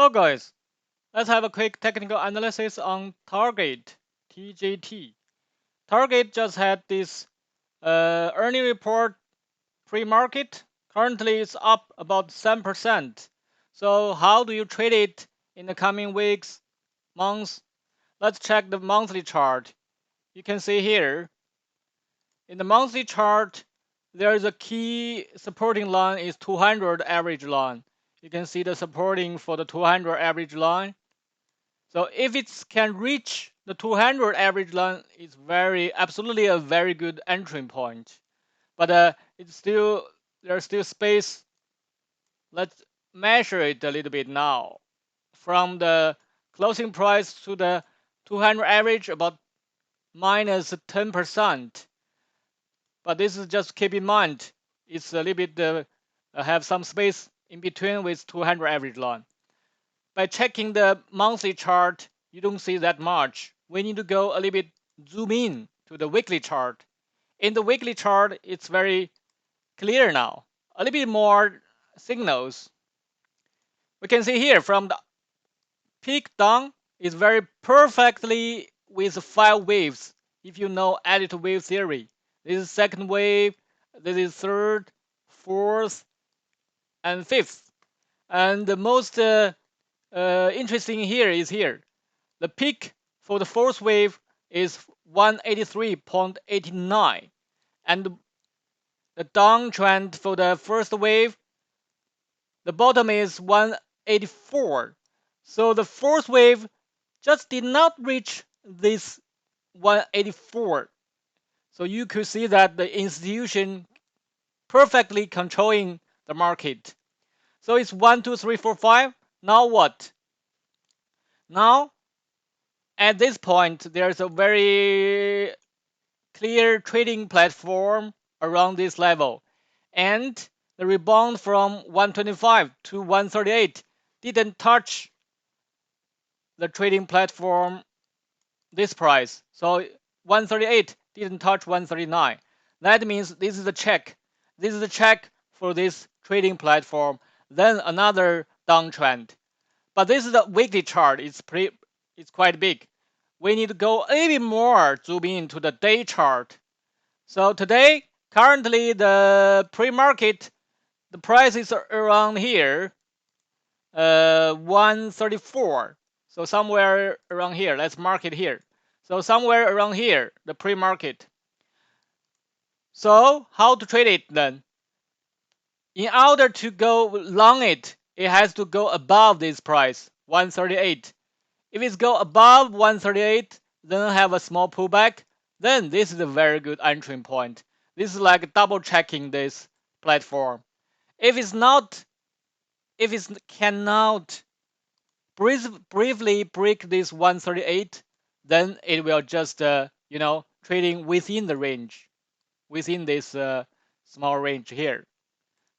Hello guys, let's have a quick technical analysis on Target, TGT. Target just had this earning report pre-market. Currently it's up about 7%. So how do you trade it in the coming weeks, months? Let's check the monthly chart. You can see here, in the monthly chart, there is a key supporting line is 200 average line. You can see the supporting for the 200 average line. So if it can reach the 200 average line, it's absolutely a very good entry point. But there's still space. Let's measure it a little bit now. From the closing price to the 200 average, about minus 10%. But this is just keep in mind, it's a little bit have some space in between with 200 average line. By checking the monthly chart, you don't see that much. We need to go a little bit zoom in to the weekly chart. In the weekly chart, it's very clear now. A little bit more signals. We can see here from the peak down is very perfectly with 5 waves. If you know Elliott wave theory, this is second wave, this is third, fourth, and fifth. And the most interesting here is here. The peak for the fourth wave is 183.89, and the downtrend for the first wave, the bottom is 184. So the fourth wave just did not reach this 184. So you could see that the institution perfectly controlling the market. So it's 1, 2, 3, 4, 5. Now what? Now at this point, there's a very clear trading platform around this level. And the rebound from 125 to 138 didn't touch the trading platform this price. So 138 didn't touch 139. That means this is a check. This is a check for this trading platform. Then another downtrend. But this is the weekly chart. It's quite big. We need to go a little bit more zoom into the day chart. So today, currently the pre-market, the price is around here, 134. So somewhere around here. Let's mark it here. So somewhere around here, the pre-market. So how to trade it then? In order to go long it, it has to go above this price, 138. If it's go above 138, then have a small pullback, then this is a very good entry point. This is like double checking this platform. If it cannot briefly break this 138, then it will just trading within the range, within this small range here.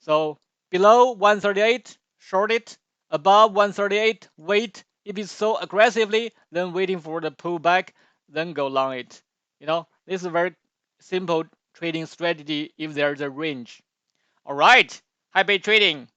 So below 138, short it. Above 138, wait. If it's so aggressively, then waiting for the pullback, then go long it. This is a very simple trading strategy if there's a range. All right, happy trading.